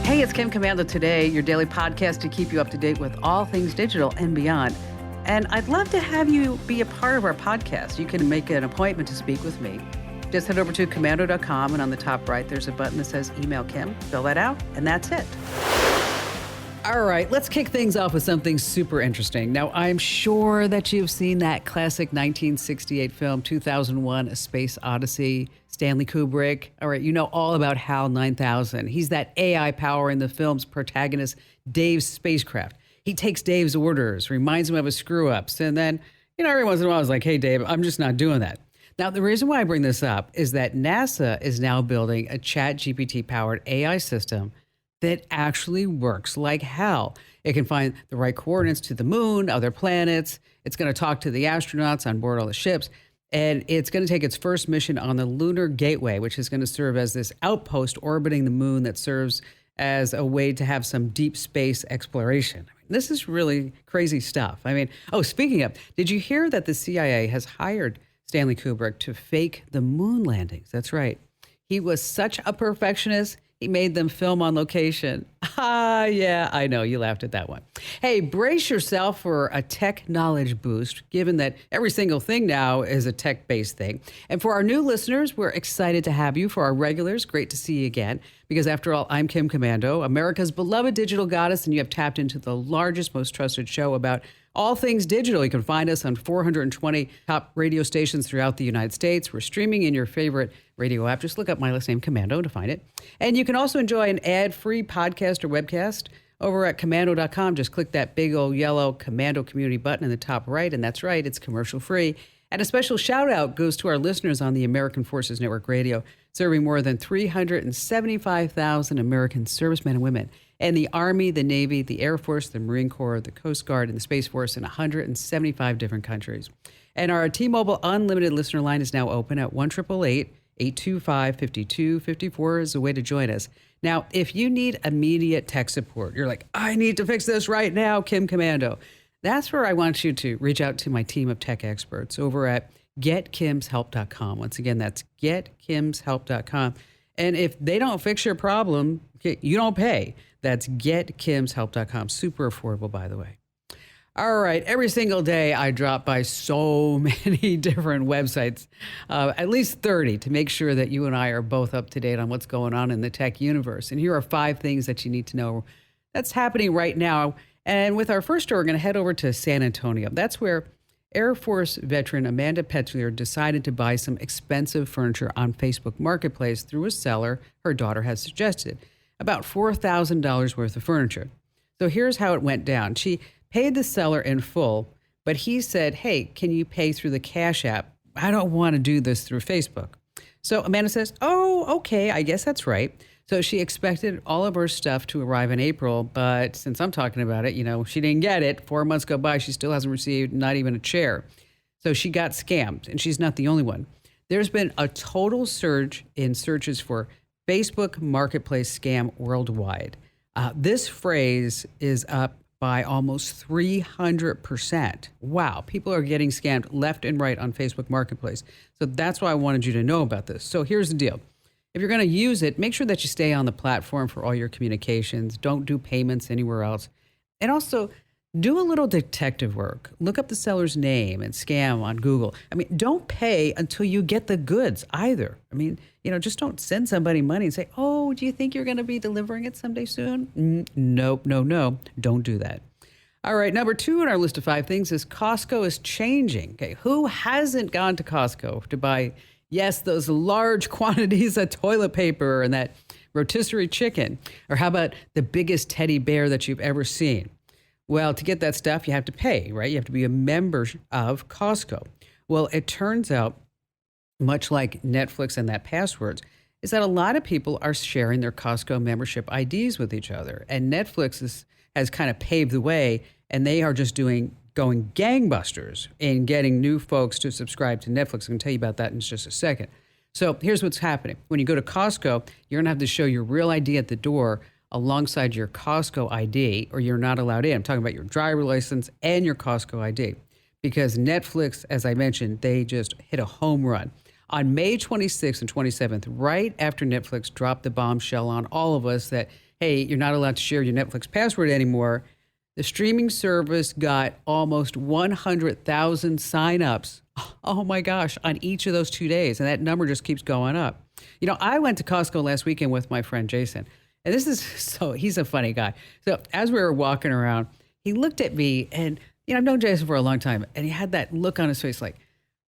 Hey, it's Kim Komando today, your daily podcast to keep you up to date with all things digital and beyond. And I'd love to have you be a part of our podcast. You can make an appointment to speak with me. Just head over to Komando.com, and on the top right, there's a button that says Email Kim. Fill that out, and that's it. All right, let's kick things off with something super interesting. Now, I'm sure that you've seen that classic 1968 film, 2001: A Space Odyssey, Stanley Kubrick. All right, you know all about HAL 9000. He's that AI powering the film's protagonist, Dave's spacecraft. He takes Dave's orders, reminds him of his screw-ups, and then, every once in a while, I was like, hey, Dave, I'm just not doing that. Now, the reason why I bring this up is that NASA is now building a ChatGPT-powered AI system that actually works like hell. It can find the right coordinates to the moon, other planets. It's going to talk to the astronauts on board all the ships. And it's going to take its first mission on the Lunar Gateway, which is going to serve as this outpost orbiting the moon that serves as a way to have some deep space exploration. This is really crazy stuff. Speaking of, did you hear that the CIA has hired Stanley Kubrick to fake the moon landings? That's right. He was such a perfectionist. He made them film on location. Yeah, I know. You laughed at that one. Hey, brace yourself for a tech knowledge boost, given that every single thing now is a tech-based thing. And for our new listeners, we're excited to have you. For our regulars, great to see you again. Because after all, I'm Kim Komando, America's beloved digital goddess, and you have tapped into the largest, most trusted show about all things digital. You can find us on 420 top radio stations throughout the United States. We're streaming in your favorite radio app. Just look up my last name, Komando, to find it. And you can also enjoy an ad-free podcast or webcast over at Komando.com. Just click that big old yellow Komando community button in the top right. And that's right, it's commercial-free. And a special shout-out goes to our listeners on the American Forces Network Radio, serving more than 375,000 American servicemen and women, and the Army, the Navy, the Air Force, the Marine Corps, the Coast Guard, and the Space Force in 175 different countries. And our T-Mobile Unlimited listener line is now open at 1-888-825-5254 is a way to join us. Now, if you need immediate tech support, you're like, I need to fix this right now, Kim Komando. That's where I want you to reach out to my team of tech experts over at GetKimsHelp.com. Once again, that's GetKimsHelp.com. And if they don't fix your problem, you don't pay. That's GetKimsHelp.com. Super affordable, by the way. All right. Every single day, I drop by so many different websites, at least 30, to make sure that you and I are both up to date on what's going on in the tech universe. And here are 5 things that you need to know that's happening right now. And with our first story, we're going to head over to San Antonio. That's where Air Force veteran Amanda Petlier decided to buy some expensive furniture on Facebook Marketplace through a seller her daughter had suggested, about $4,000 worth of furniture. So here's how it went down. She paid the seller in full, but he said, hey, can you pay through the Cash App? I don't want to do this through Facebook. So Amanda says, oh, okay, I guess that's right. So she expected all of her stuff to arrive in April, but since I'm talking about it, she didn't get it. 4 months go by, she still hasn't received not even a chair. So she got scammed, and she's not the only one. There's been a total surge in searches for Facebook Marketplace scam worldwide. This phrase is up by almost 300%. Wow, people are getting scammed left and right on Facebook Marketplace. So that's why I wanted you to know about this. So here's the deal. If you're going to use it, make sure that you stay on the platform for all your communications. Don't do payments anywhere else. And also, do a little detective work. Look up the seller's name and scam on Google. Don't pay until you get the goods either. Just don't send somebody money and say, oh, do you think you're going to be delivering it someday soon? Nope, no. Don't do that. All right, number 2 on our list of 5 things is Costco is changing. Okay, who hasn't gone to Costco to buy, yes, those large quantities of toilet paper and that rotisserie chicken? Or how about the biggest teddy bear that you've ever seen? Well, to get that stuff, you have to pay, right? You have to be a member of Costco. Well, it turns out, much like Netflix and that passwords, is that a lot of people are sharing their Costco membership IDs with each other. And Netflix has kind of paved the way, and they are just going gangbusters in getting new folks to subscribe to Netflix. I can tell you about that in just a second. So here's what's happening. When you go to Costco, you're going to have to show your real ID at the door alongside your Costco ID, or you're not allowed in. I'm talking about your driver license and your Costco ID. Because Netflix, as I mentioned, they just hit a home run. On May 26th and 27th, right after Netflix dropped the bombshell on all of us that, hey, you're not allowed to share your Netflix password anymore, the streaming service got almost 100,000 signups. Oh my gosh, on each of those 2 days. And that number just keeps going up. You know, I went to Costco last weekend with my friend Jason. And this is he's a funny guy. So as we were walking around, he looked at me and, you know, I've known Jason for a long time. And he had that look on his face like,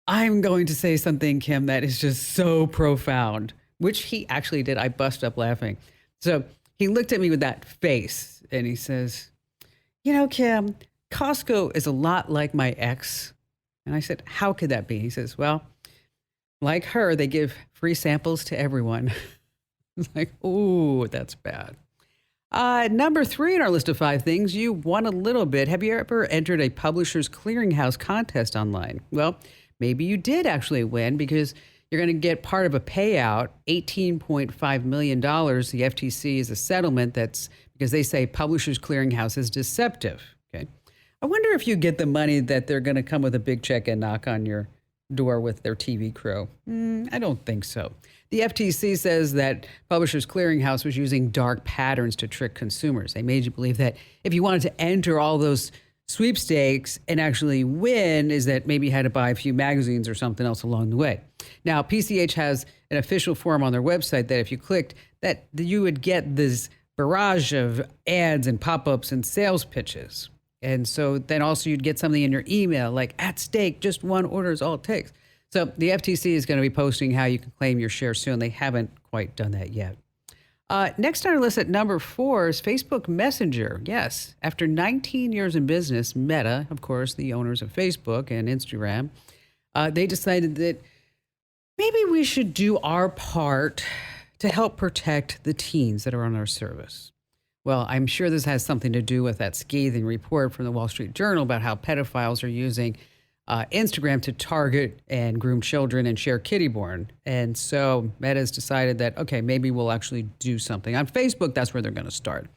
I'm going to say something, Kim, that is just so profound, which he actually did. I busted up laughing. So he looked at me with that face and he says, you know, Kim, Costco is a lot like my ex. And I said, how could that be? He says, well, like her, they give free samples to everyone. It's like, ooh, that's bad. Number 3 on our list of 5 things you won a little bit. Have you ever entered a publisher's clearinghouse contest online? Well, maybe you did actually win because you're going to get part of a payout, $18.5 million. The FTC is a settlement that's because they say Publishers Clearinghouse is deceptive. Okay. I wonder if you get the money that they're going to come with a big check and knock on your door with their TV crew. I don't think so. The FTC says that Publishers Clearinghouse was using dark patterns to trick consumers. They made you believe that if you wanted to enter all those sweepstakes and actually win, is that maybe you had to buy a few magazines or something else along the way. Now, PCH has an official form on their website that if you clicked, that you would get this barrage of ads and pop-ups and sales pitches. And so then also you'd get something in your email like, at stake, just one order is all it takes. So the FTC is going to be posting how you can claim your share soon. They haven't quite done that yet. Next on our list at number 4 is Facebook Messenger. Yes, after 19 years in business, Meta, of course, the owners of Facebook and Instagram, they decided that maybe we should do our part to help protect the teens that are on our service. Well, I'm sure this has something to do with that scathing report from the Wall Street Journal about how pedophiles are using Instagram to target and groom children and share kitty porn. And so Meta's decided that, okay, maybe we'll actually do something. On Facebook, that's where they're going to start.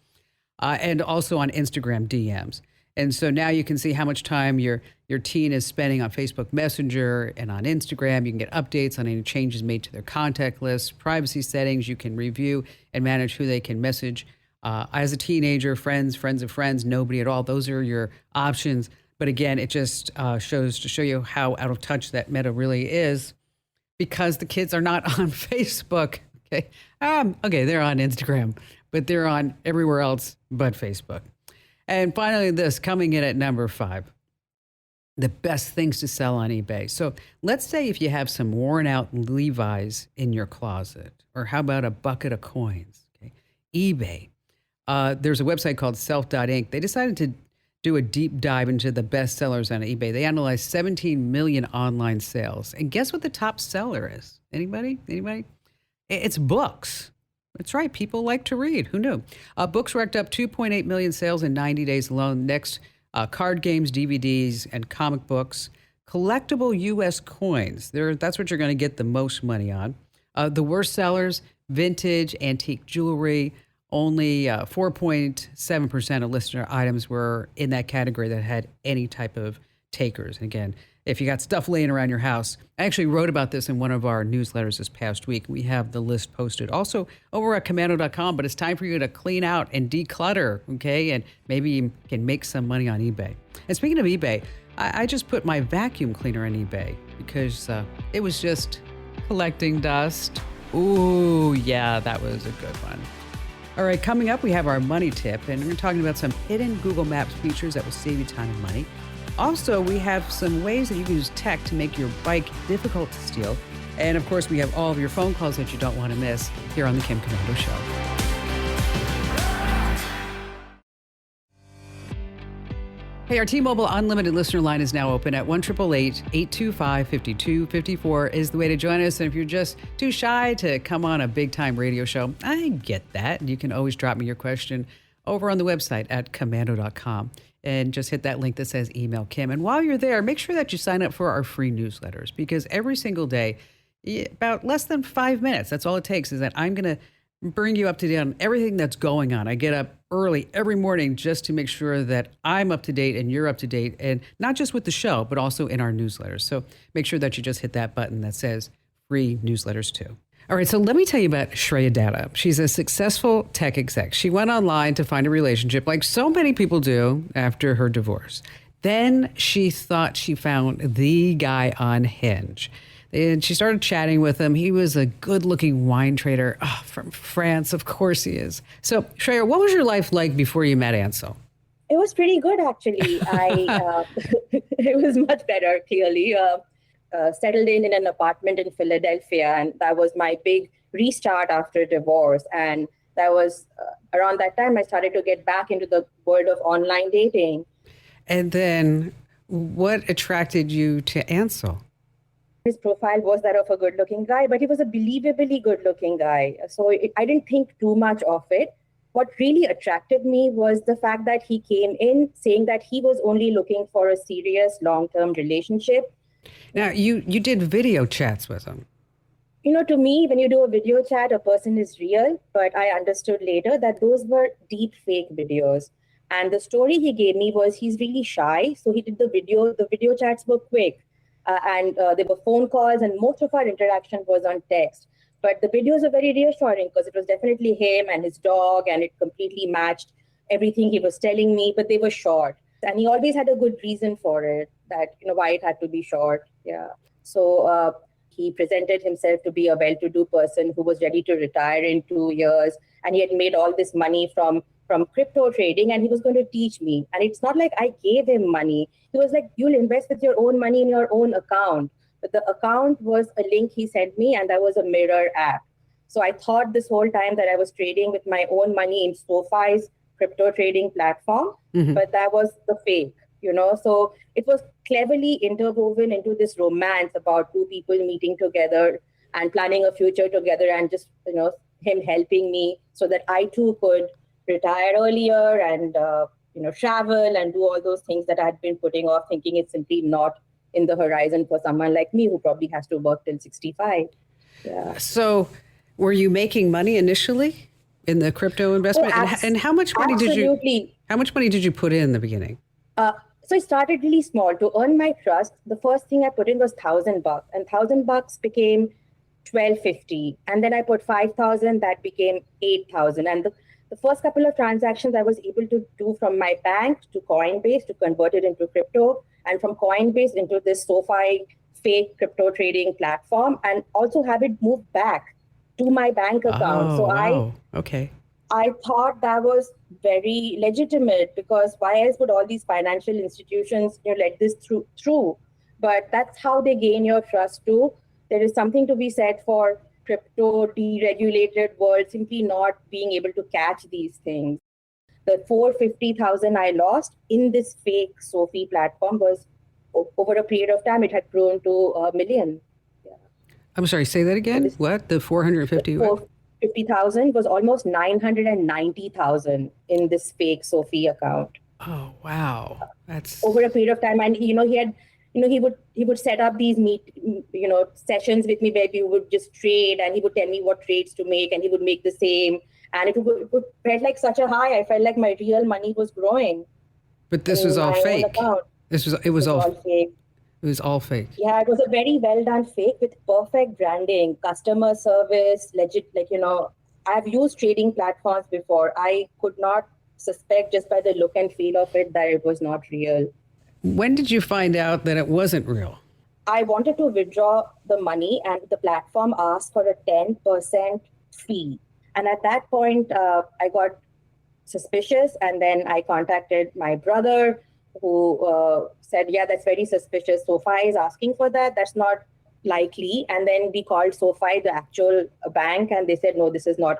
And also on Instagram DMs. And so now you can see how much time your teen is spending on Facebook Messenger and on Instagram. You can get updates on any changes made to their contact list, privacy settings. You can review and manage who they can message. As a teenager, friends of friends, nobody at all. Those are your options. But again, it just shows to show you how out of touch that Meta really is because the kids are not on Facebook. Okay. Okay, they're on Instagram, but they're on everywhere else but Facebook. And finally, this coming in at number 5, the best things to sell on eBay. So let's say if you have some worn out Levi's in your closet, or how about a bucket of coins? Okay. eBay. There's a website called self.inc. They decided to do a deep dive into the best sellers on eBay. They analyzed 17 million online sales. And guess what the top seller is? Anybody? It's books. That's right. People like to read. Who knew? Books racked up 2.8 million sales in 90 days alone. Next, card games, DVDs, and comic books. Collectible U.S. coins. That's what you're going to get the most money on. The worst sellers, vintage, antique jewelry. Only 4.7% of listener items were in that category that had any type of takers. And again, if you got stuff laying around your house, I actually wrote about this in one of our newsletters this past week. We have the list posted also over at Komando.com, but it's time for you to clean out and declutter, okay? And maybe you can make some money on eBay. And speaking of eBay, I just put my vacuum cleaner on eBay because it was just collecting dust. Ooh, yeah, that was a good one. All right, coming up, we have our money tip, and we're talking about some hidden Google Maps features that will save you time and money. Also, we have some ways that you can use tech to make your bike difficult to steal. And of course, we have all of your phone calls that you don't want to miss here on the Kim Komando Show. Hey, our T-Mobile Unlimited listener line is now open at 1-888-825-5254 is the way to join us. And if you're just too shy to come on a big-time radio show, I get that. You can always drop me your question over on the website at Komando.com. And just hit that link that says Email Kim. And while you're there, make sure that you sign up for our free newsletters because every single day, about less than 5 minutes, that's all it takes, is that I'm going to bring you up to date on everything that's going on. I get up early every morning just to make sure that I'm up to date and you're up to date, and not just with the show, but also in our newsletters. So make sure that you just hit that button that says free newsletters too. All right, so let me tell you about Shreya Datta. She's a successful tech exec. She went online to find a relationship like so many people do after her divorce. Then she thought she found the guy on Hinge. And she started chatting with him. He was a good-looking wine trader from France. Of course he is. So, Shreya, what was your life like before you met Ansel? It was pretty good, actually. It was much better, clearly. Settled in an apartment in Philadelphia, and that was my big restart after divorce. And that was around that time I started to get back into the world of online dating. And then what attracted you to Ansel? His profile was that of a good-looking guy, but he was a believably good-looking guy. So I didn't think too much of it. What really attracted me was the fact that he came in saying that he was only looking for a serious long-term relationship. Now, you did video chats with him. To me, when you do a video chat, a person is real, but I understood later that those were deep fake videos. And the story he gave me was he's really shy. So he did the video chats were quick and there were phone calls, and most of our interaction was on text. But the videos are very reassuring because it was definitely him and his dog, and it completely matched everything he was telling me, but they were short. And he always had a good reason for it, that, why it had to be short. Yeah. So he presented himself to be a well-to-do person who was ready to retire in 2 years. And he had made all this money from crypto trading, and he was going to teach me. And it's not like I gave him money. He was like, you'll invest with your own money in your own account. But the account was a link he sent me, and that was a mirror app. So I thought this whole time that I was trading with my own money in SoFi's crypto trading platform, but that was the fake, So it was cleverly interwoven into this romance about two people meeting together and planning a future together, and just, him helping me so that I too could retire earlier and, travel and do all those things that I had been putting off, thinking it's simply not in the horizon for someone like me who probably has to work till 65. Yeah. So were you making money initially in the crypto investment? And how much money did you put in the beginning? So I started really small. To earn my trust, the first thing I put in was $1,000, and $1,000 became $1,250. And then I put 5,000, that became 8,000. And the first couple of transactions I was able to do from my bank to Coinbase to convert it into crypto, and from Coinbase into this SoFi fake crypto trading platform, and also have it moved back to my bank account. Oh, so wow. I thought that was very legitimate, because why else would all these financial institutions let this through? But that's how they gain your trust too. There is something to be said for crypto deregulated world simply not being able to catch these things. The 450,000 I lost in this fake Sophie platform was, over a period of time, it had grown to 1 million. Yeah. I'm sorry, say that again. What? The 450? 450,000 was almost 990,000 in this fake Sophie account. Oh, wow. That's over a period of time. And he would set up these sessions with me where we would just trade, and he would tell me what trades to make, and he would make the same. And it felt like such a high. I felt like my real money was growing. But this was all fake. It was all fake. It was all fake. Yeah, it was a very well done fake with perfect branding, customer service, legit. I've used trading platforms before. I could not suspect just by the look and feel of it that it was not real. When did you find out that it wasn't real? I wanted to withdraw the money, and the platform asked for a 10% fee. And at that point, I got suspicious. And then I contacted my brother, who said, yeah, that's very suspicious. SoFi is asking for that. That's not likely. And then we called SoFi, the actual bank, and they said, no, this is not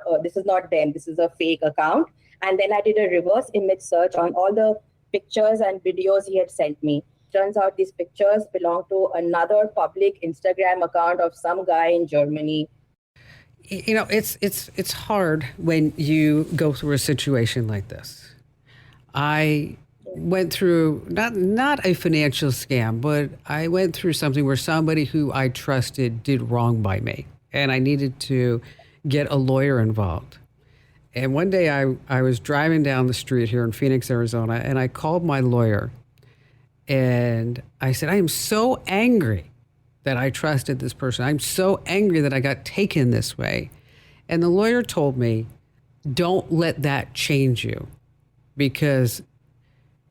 them. This is a fake account. And then I did a reverse image search on all the pictures and videos he had sent me. Turns out these pictures belong to another public Instagram account of some guy in Germany. It's hard when you go through a situation like this. I went through not a financial scam, but I went through something where somebody who I trusted did wrong by me, and I needed to get a lawyer involved. And one day I was driving down the street here in Phoenix, Arizona, and I called my lawyer, and I said, I am so angry that I trusted this person. I'm so angry that I got taken this way. And the lawyer told me, don't let that change you, because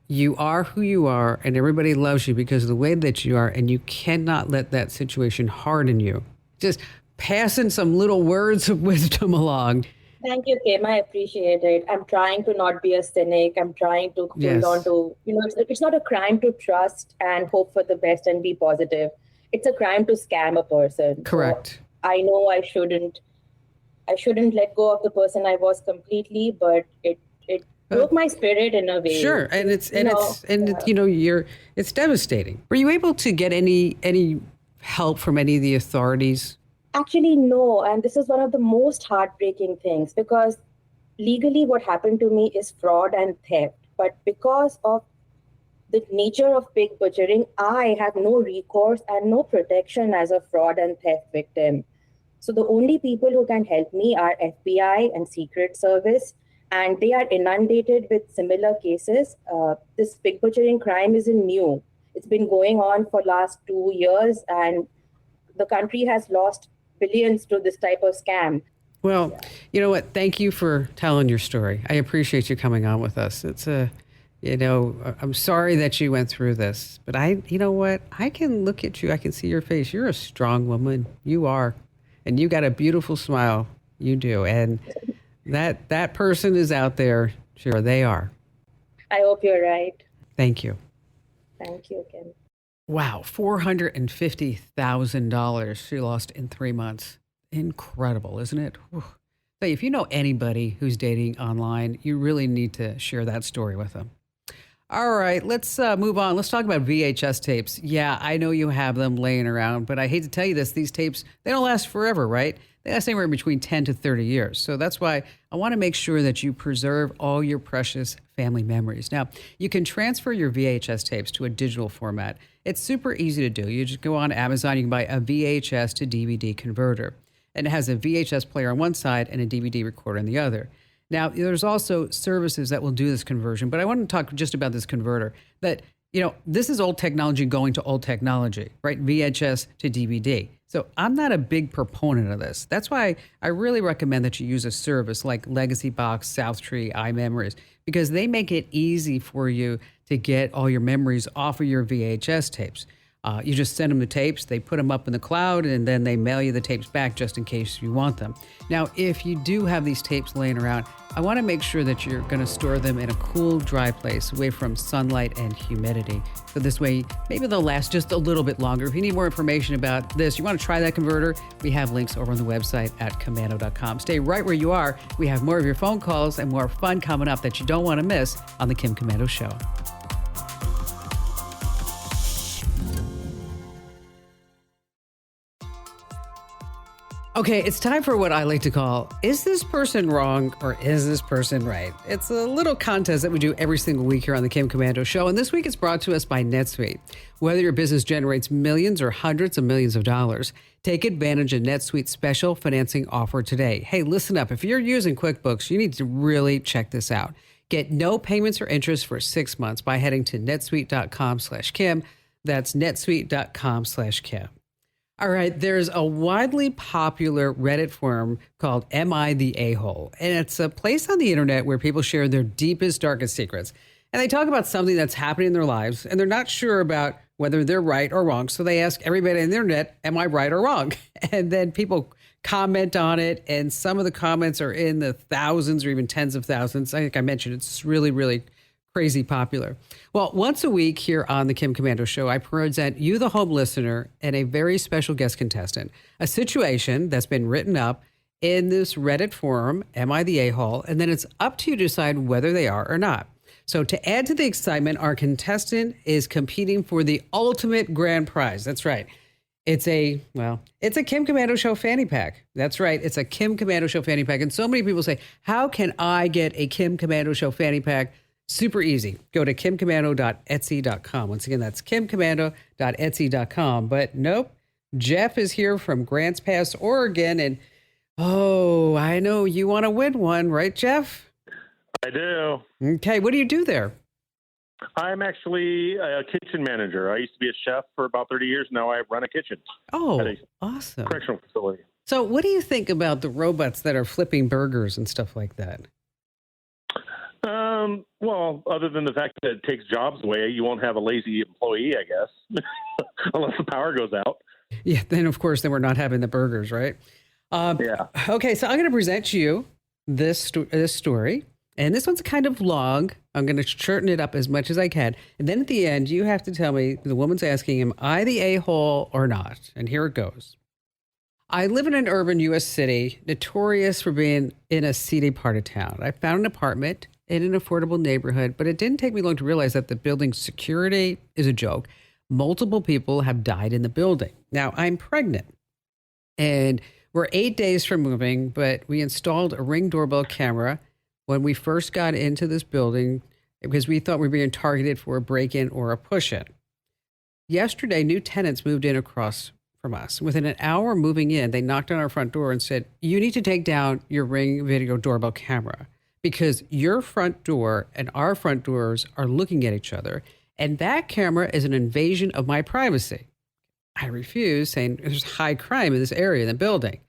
you are who you are and everybody loves you because of the way that you are. And you cannot let that situation harden you. Just passing some little words of wisdom along. Thank you, Kim. I appreciate it. I'm trying to not be a cynic. I'm trying to hold on to, it's not a crime to trust and hope for the best and be positive. It's a crime to scam a person. Correct. So I know I shouldn't let go of the person I was completely, but it broke my spirit in a way. Sure. And it's devastating. Were you able to get any help from any of the authorities? Actually, no. And this is one of the most heartbreaking things, because legally what happened to me is fraud and theft. But because of the nature of pig butchering, I have no recourse and no protection as a fraud and theft victim. So the only people who can help me are FBI and Secret Service, and they are inundated with similar cases. This pig butchering crime isn't new. It's been going on for last 2 years, and the country has lost billions to this type of scam. Well, you know what? Thank you for telling your story. I appreciate you coming on with us. It's I'm sorry that you went through this, but you know what? I can look at you. I can see your face. You're a strong woman. You are. And you got a beautiful smile. You do. And that person is out there. Sure, they are. I hope you're right. Thank you. Thank you, Kim. Wow, $450,000 she lost in 3 months. Incredible, isn't it? Whew. So if you know anybody who's dating online, you really need to share that story with them. All right, let's move on. Let's talk about VHS tapes. Yeah, I know you have them laying around, but I hate to tell you this, these tapes, they don't last forever, right? They last anywhere between 10 to 30 years. So that's why I want to make sure that you preserve all your precious family memories. Now, you can transfer your VHS tapes to a digital format. It's super easy to do. You just go on Amazon, you can buy a VHS to DVD converter. And it has a VHS player on one side and a DVD recorder on the other. Now, there's also services that will do this conversion, but I want to talk just about this converter. That, this is old technology going to old technology, right? VHS to DVD. So I'm not a big proponent of this. That's why I really recommend that you use a service like Legacy Box, Southtree, iMemories, because they make it easy for you to get all your memories off of your VHS tapes. You just send them the tapes, they put them up in the cloud, and then they mail you the tapes back just in case you want them. Now, if you do have these tapes laying around, I want to make sure that you're going to store them in a cool, dry place away from sunlight and humidity. So this way, maybe they'll last just a little bit longer. If you need more information about this, you want to try that converter, we have links over on the website at Komando.com. Stay right where you are. We have more of your phone calls and more fun coming up that you don't want to miss on The Kim Komando Show. Okay, it's time for what I like to call, is this person wrong or is this person right? It's a little contest that we do every single week here on the Kim Komando Show, and this week it's brought to us by NetSuite. Whether your business generates millions or hundreds of millions of dollars, take advantage of NetSuite's special financing offer today. Hey, listen up. If you're using QuickBooks, you need to really check this out. Get no payments or interest for 6 months by heading to netsuite.com/Kim. That's netsuite.com/Kim. All right, there's a widely popular Reddit forum called Am I the A-hole? And it's a place on the internet where people share their deepest, darkest secrets. And they talk about something that's happening in their lives, and they're not sure about whether they're right or wrong. So they ask everybody on the internet, am I right or wrong? And then people comment on it, and some of the comments are in the thousands or even tens of thousands. I think I mentioned it's really, really crazy popular. Well, once a week here on the Kim Komando Show, I present you, the home listener, and a very special guest contestant, a situation that's been written up in this Reddit forum, Am I the A-hole? And then it's up to you to decide whether they are or not. So to add to the excitement, our contestant is competing for the ultimate grand prize. That's right. It's a Kim Komando Show fanny pack. That's right. It's a Kim Komando Show fanny pack. And so many people say, how can I get a Kim Komando Show fanny pack? Super easy. Go to kimkomando.etsy.com. Once again, that's kimkomando.etsy.com. But nope, Jeff is here from Grants Pass, Oregon. And, I know you want to win one, right, Jeff? I do. Okay, what do you do there? I'm actually a kitchen manager. I used to be a chef for about 30 years. Now I run a kitchen Oh, at a awesome. correctional facility. So what do you think about the robots that are flipping burgers and stuff like that? Well, other than the fact that it takes jobs away, you won't have a lazy employee, I guess, unless the power goes out. Yeah, then of course, then we're not having the burgers, right? Yeah. Okay, so I'm going to present you this story, and this one's kind of long. I'm going to shorten it up as much as I can, and then at the end, you have to tell me. The woman's asking, "Am I the a-hole or not?" And here it goes. I live in an urban U.S. city, notorious for being in a seedy part of town. I found an apartment in an affordable neighborhood, but it didn't take me long to realize that the building's security is a joke. Multiple people have died in the building. Now, I'm pregnant, and we're 8 days from moving, but we installed a Ring doorbell camera when we first got into this building because we thought we were being targeted for a break-in or a push-in. Yesterday, new tenants moved in across from us. Within an hour of moving in, they knocked on our front door and said, "You need to take down your Ring video doorbell camera because your front door and our front doors are looking at each other, and that camera is an invasion of my privacy." I refused, saying there's high crime in this area in the building.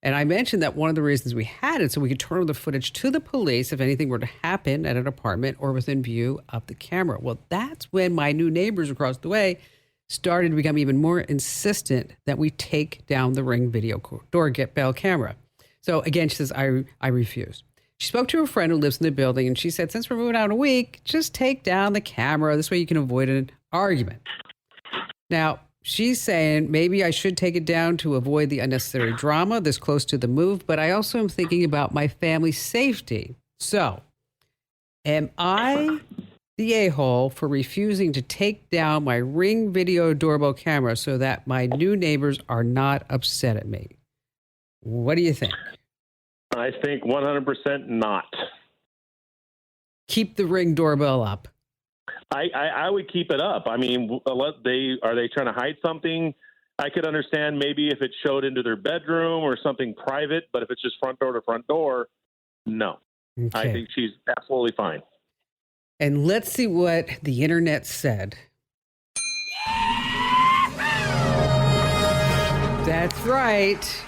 And I mentioned that one of the reasons we had it so we could turn over the footage to the police if anything were to happen at an apartment or within view of the camera. Well, that's when my new neighbors across the way started to become even more insistent that we take down the Ring video doorbell camera. So again, she says, I refuse. She spoke to a friend who lives in the building, and she said, since we're moving out in a week, just take down the camera. This way you can avoid an argument. Now, she's saying maybe I should take it down to avoid the unnecessary drama this close to the move, but I also am thinking about my family's safety. So, am I the a-hole for refusing to take down my Ring video doorbell camera so that my new neighbors are not upset at me? What do you think? I think 100% not. Keep the Ring doorbell up. I would keep it up. I mean, are they trying to hide something? I could understand maybe if it showed into their bedroom or something private, but if it's just front door to front door, no. Okay. I think she's absolutely fine. And let's see what the internet said. That's right.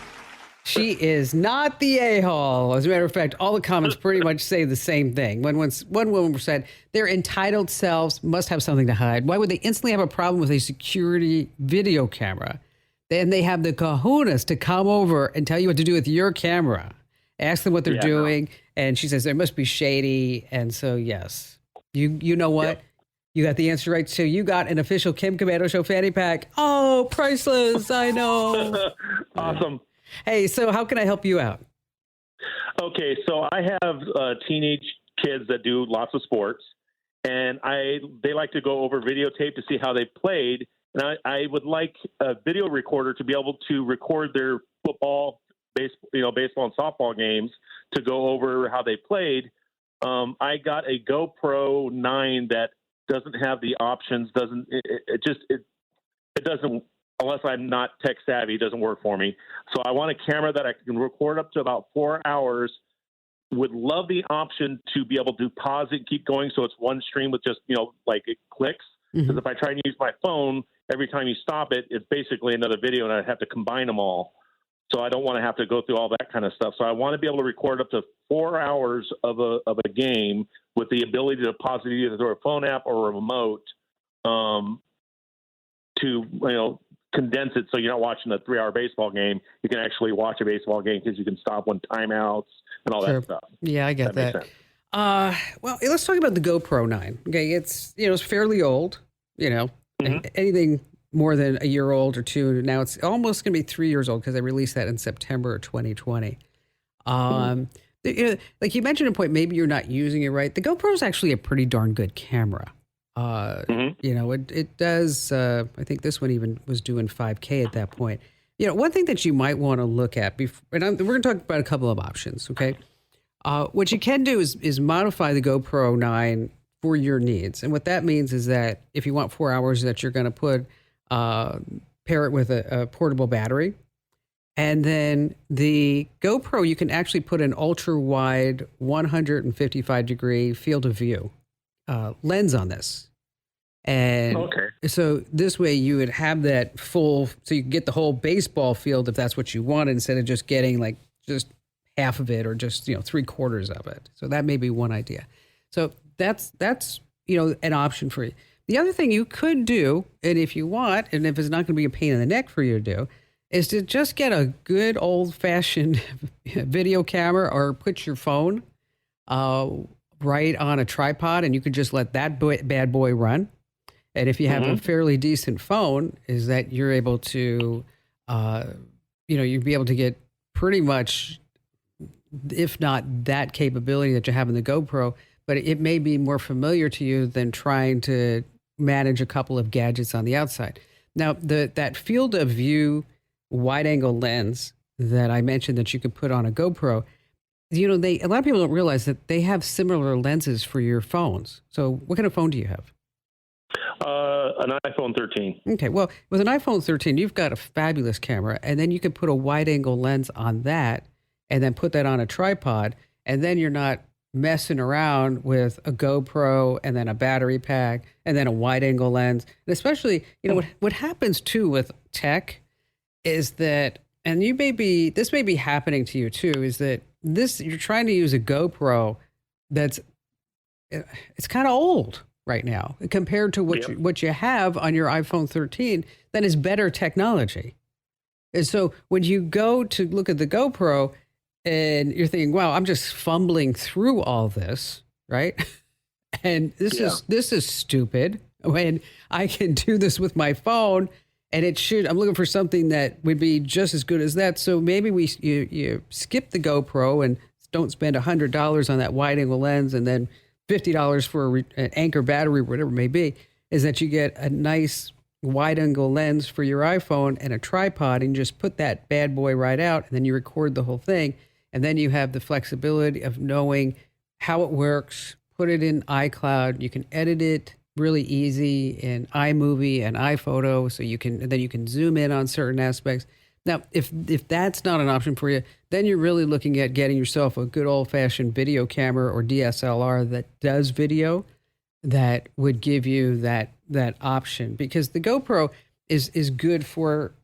She is not the a-hole. As a matter of fact, all the comments pretty much say the same thing. One woman said, their entitled selves must have something to hide. Why would they instantly have a problem with a security video camera? Then they have the kahunas to come over and tell you what to do with your camera. Ask them what they're doing. No. And she says, they must be shady. And so, yes. You know what? Yep. You got the answer right. So you got an official Kim Komando Show fanny pack. Oh, priceless. I know. Awesome. Hey, so how can I help you out? Okay, so I have teenage kids that do lots of sports, and they like to go over videotape to see how they played. And I would like a video recorder to be able to record their football, baseball and softball games to go over how they played. I got a GoPro 9 that doesn't have the options. It doesn't. Unless I'm not tech savvy, it doesn't work for me. So I want a camera that I can record up to about 4 hours. Would love the option to be able to pause it and keep going so it's one stream with just, like it clicks. Because if I try and use my phone, every time you stop it, it's basically another video and I'd have to combine them all. So I don't want to have to go through all that kind of stuff. So I want to be able to record up to 4 hours of a game with the ability to pause it either through a phone app or a remote to, condense it so you're not watching a 3-hour baseball game. You can actually watch a baseball game because you can stop when timeouts and all that stuff. Yeah, I get that. Well, let's talk about the GoPro 9. Okay, it's it's fairly old. Anything more than a year old or two now, it's almost going to be 3 years old because I released that in September 2020. Like you mentioned a point, maybe you're not using it right. The GoPro is actually a pretty darn good camera. It does. I think this one even was doing 5K at that point. One thing that you might want to look at, and we're going to talk about a couple of options. Okay, what you can do is modify the GoPro 9 for your needs, and what that means is that if you want 4 hours, that you're going to pair it with a portable battery, and then the GoPro you can actually put an ultra wide 155-degree field of view. lens on this. And Okay. so this way you would have that full, so you can get the whole baseball field if that's what you want, instead of just getting like just half of it or just, 3/4 of it. So that may be one idea. So that's, an option for you. The other thing you could do, and if you want, and if it's not going to be a pain in the neck for you to do, is to just get a good old fashioned video camera or put your phone right on a tripod, and you could just let that bad boy run. And if you have a fairly decent phone, is that you're able to, you'd be able to get pretty much, if not that capability that you have in the GoPro, but it may be more familiar to you than trying to manage a couple of gadgets on the outside. Now, that field of view wide angle lens that I mentioned that you could put on a GoPro, a lot of people don't realize that they have similar lenses for your phones. So what kind of phone do you have? An iPhone 13. Okay, well, with an iPhone 13, you've got a fabulous camera, and then you could put a wide-angle lens on that, and then put that on a tripod, and then you're not messing around with a GoPro, and then a battery pack, and then a wide-angle lens. And especially, what happens, too, with tech is that, and this may be happening to you, too, is that you're trying to use a GoPro it's kind of old right now compared to what you have on your iPhone 13 that is better technology. And so when you go to look at the GoPro and you're thinking, wow, I'm just fumbling through all this, right? And this is stupid when I can do this with my phone, and I'm looking for something that would be just as good as that. So maybe you skip the GoPro and don't spend $100 on that wide angle lens and then $50 for an Anchor battery, whatever it may be, is that you get a nice wide angle lens for your iPhone and a tripod, and you just put that bad boy right out, and then you record the whole thing. And then you have the flexibility of knowing how it works, put it in iCloud. You can edit it really easy in iMovie and iPhoto, so you can zoom in on certain aspects. Now, if that's not an option for you, then you're really looking at getting yourself a good old-fashioned video camera or DSLR that does video, that would give you that option. Because the GoPro is good for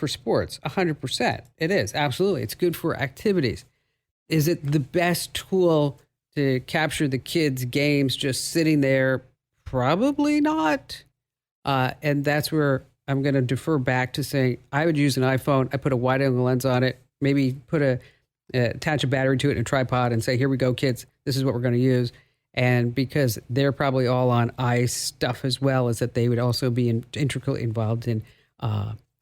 sports, 100%. It is, absolutely. It's good for activities. Is it the best tool to capture the kids' games just sitting there? Probably not. And that's where I'm going to defer back to saying I would use an iPhone. I put a wide angle lens on it, maybe attach a battery to it in a tripod and say, here we go, kids. This is what we're going to use. And because they're probably all on ice stuff as well, as that they would also be intricately involved in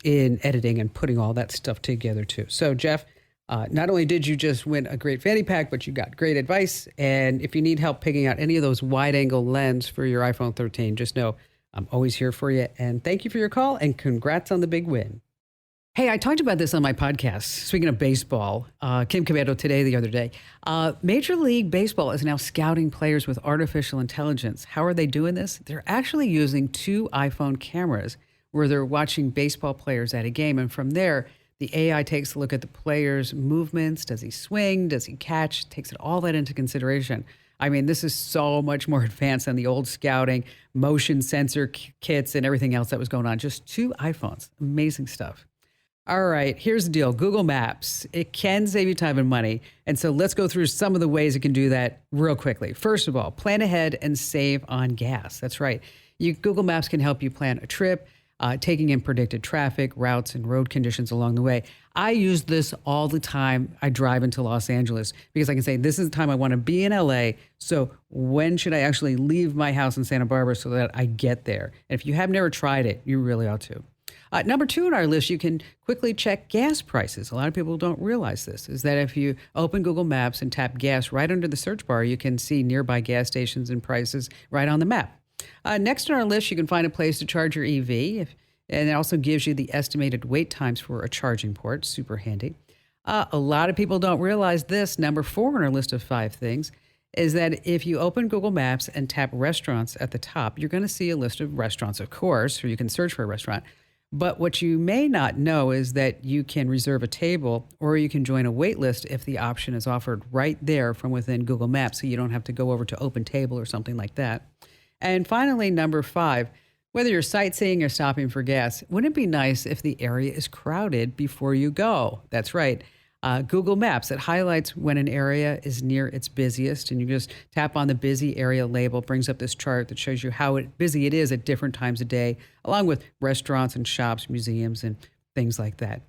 editing and putting all that stuff together too. So Jeff, not only did you just win a great fanny pack, but you got great advice. And if you need help picking out any of those wide angle lens for your iPhone 13, just know I'm always here for you. And thank you for your call, and congrats on the big win. Hey, I talked about this on my podcast. Speaking of baseball, Kim Komando today, the other day, Major League Baseball is now scouting players with artificial intelligence. How are they doing this? They're actually using 2 iPhone cameras where they're watching baseball players at a game. And from there, the AI takes a look at the player's movements. Does he swing? Does he catch? Takes all that into consideration. I mean, this is so much more advanced than the old scouting, motion sensor kits, and everything else that was going on. Just 2 iPhones. Amazing stuff. All right, here's the deal. Google Maps, it can save you time and money. And so let's go through some of the ways it can do that real quickly. First of all, plan ahead and save on gas. That's right. Google Maps can help you plan a trip, taking in predicted traffic, routes, and road conditions along the way. I use this all the time. I drive into Los Angeles because I can say, this is the time I want to be in LA. So when should I actually leave my house in Santa Barbara so that I get there? And if you have never tried it, you really ought to. Number 2 on our list, you can quickly check gas prices. A lot of people don't realize this, is that if you open Google Maps and tap gas right under the search bar, you can see nearby gas stations and prices right on the map. Next on our list, you can find a place to charge your EV, and it also gives you the estimated wait times for a charging port. Super handy. A lot of people don't realize this. Number 4 on our list of 5 things is that if you open Google Maps and tap restaurants at the top, you're going to see a list of restaurants, of course, or you can search for a restaurant. But what you may not know is that you can reserve a table or you can join a wait list if the option is offered right there from within Google Maps, so you don't have to go over to Open Table or something like that. And finally, number 5, whether you're sightseeing or stopping for gas, wouldn't it be nice if the area is crowded before you go? That's right. Google Maps, it highlights when an area is near its busiest, and you just tap on the busy area label, brings up this chart that shows you how busy it is at different times of day, along with restaurants and shops, museums, and things like that.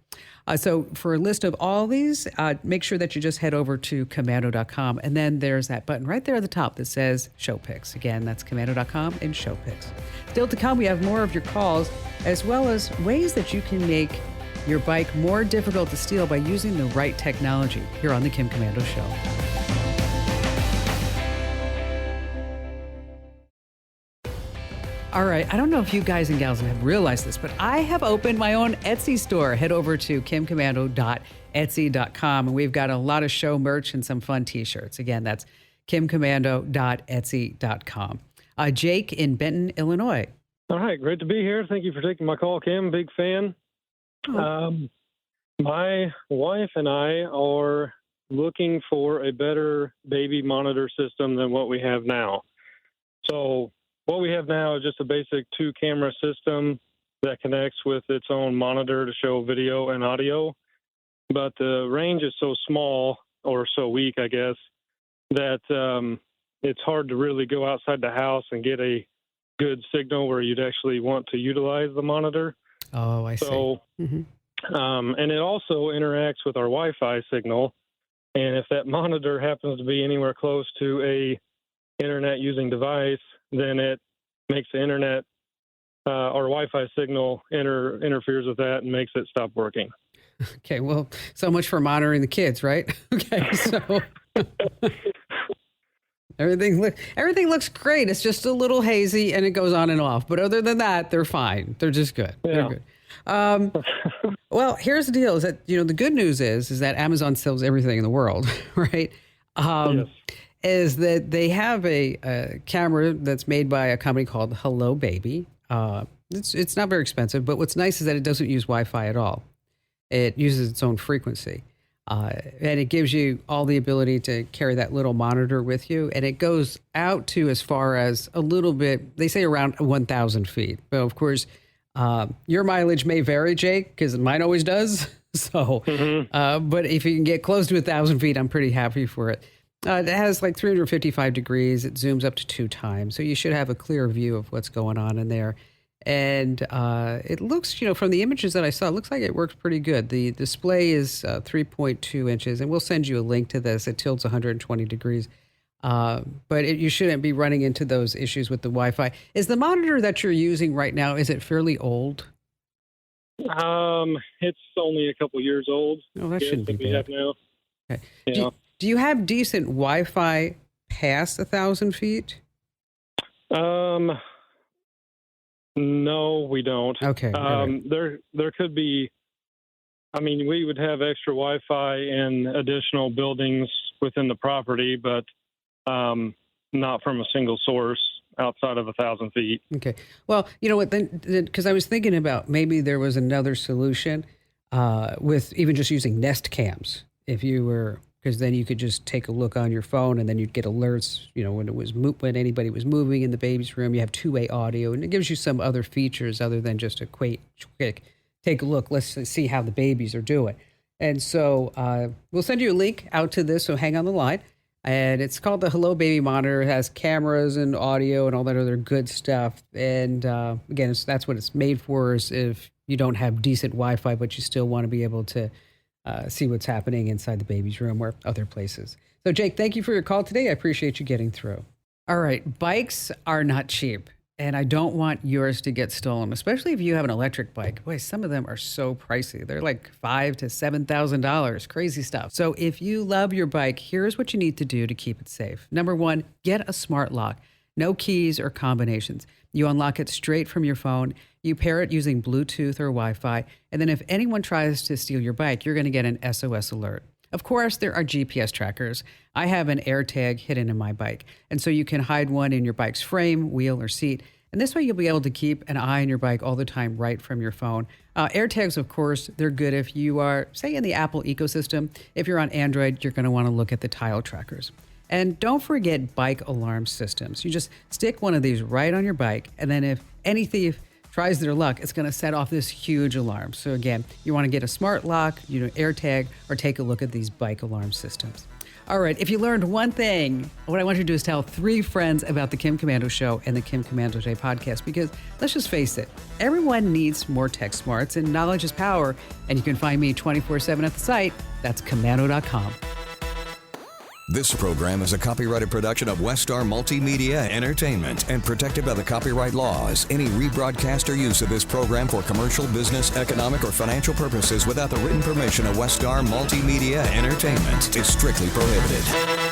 So for a list of all these, make sure that you just head over to Komando.com, and then there's that button right there at the top that says Show Pics. Again, that's Komando.com and Show Pics. Still to come, we have more of your calls, as well as ways that you can make your bike more difficult to steal by using the right technology here on the Kim Komando Show. All right, I don't know if you guys and gals have realized this, but I have opened my own Etsy store. Head over to kimkomando.etsy.com, and we've got a lot of show merch and some fun t-shirts. Again, that's kimkomando.etsy.com. Jake in Benton, Illinois. All right, great to be here. Thank you for taking my call, Kim. Big fan. My wife and I are looking for a better baby monitor system than what we have now. So what we have now is just a basic 2-camera system that connects with its own monitor to show video and audio. But the range is so small, or so weak, I guess, that it's hard to really go outside the house and get a good signal where you'd actually want to utilize the monitor. Oh, I see. So, and it also interacts with our Wi-Fi signal. And if that monitor happens to be anywhere close to a internet using device, then it makes the internet, our Wi-Fi signal interferes with that and makes it stop working. Okay, well, so much for monitoring the kids, right? Okay, so everything looks great. It's just a little hazy and it goes on and off. But other than that, they're fine. They're just good. Yeah. They're good. Well, here's the deal: is that the good news is that Amazon sells everything in the world, right? Yes. Is that they have a camera that's made by a company called Hello Baby. It's not very expensive, but what's nice is that it doesn't use Wi-Fi at all. It uses its own frequency. And it gives you all the ability to carry that little monitor with you. And it goes out to as far as a little bit, they say around 1,000 feet. But of course, your mileage may vary, Jake, because mine always does. So, but if you can get close to 1,000 feet, I'm pretty happy for it. It has like 355 degrees. It zooms up to 2 times. So you should have a clear view of what's going on in there. And it looks, from the images that I saw, it looks like it works pretty good. The display is 3.2 inches, and we'll send you a link to this. It tilts 120 degrees. But you shouldn't be running into those issues with the Wi-Fi. Is the monitor that you're using right now, is it fairly old? It's only a couple years old. Oh, that shouldn't be bad. Now. Okay. Yeah. Do you have decent Wi-Fi past 1,000 feet? No, we don't. Okay. Right. There could be. I mean, we would have extra Wi-Fi in additional buildings within the property, but not from a single source outside of 1,000 feet. Okay. Well, you know what? Then, because I was thinking about maybe there was another solution with even just using Nest cams. If you were, because then you could just take a look on your phone, and then you'd get alerts. When anybody was moving in the baby's room, you have 2-way audio, and it gives you some other features other than just a quick take a look. Let's see how the babies are doing. And so we'll send you a link out to this. So hang on the line. And it's called the Hello Baby Monitor. It has cameras and audio and all that other good stuff. And again, that's what it's made for, is if you don't have decent Wi-Fi, but you still want to be able to see what's happening inside the baby's room or other places. So Jake, thank you for your call today. I appreciate you getting through. All right. Bikes are not cheap. And I don't want yours to get stolen, especially if you have an electric bike. Boy, some of them are so pricey. They're like $5,000 to $7,000, crazy stuff. So if you love your bike, here's what you need to do to keep it safe. Number 1, get a smart lock. No keys or combinations. You unlock it straight from your phone. You pair it using Bluetooth or Wi-Fi. And then if anyone tries to steal your bike, you're going to get an SOS alert. Of course, there are GPS trackers. I have an AirTag hidden in my bike. And so you can hide one in your bike's frame, wheel, or seat. And this way you'll be able to keep an eye on your bike all the time right from your phone. AirTags, of course, they're good if you are, say, in the Apple ecosystem. If you're on Android, you're going to want to look at the tile trackers. And don't forget bike alarm systems. You just stick one of these right on your bike, and then if any thief tries their luck, it's going to set off this huge alarm. So again, you want to get a smart lock, AirTag, or take a look at these bike alarm systems. All right, if you learned one thing, what I want you to do is tell 3 friends about the Kim Komando Show and the Kim Komando Today podcast, because let's just face it, everyone needs more tech smarts, and knowledge is power. And you can find me 24/7 at the site. That's Komando.com. This program is a copyrighted production of Westar Multimedia Entertainment and protected by the copyright laws. Any rebroadcast or use of this program for commercial, business, economic, or financial purposes without the written permission of Westar Multimedia Entertainment is strictly prohibited.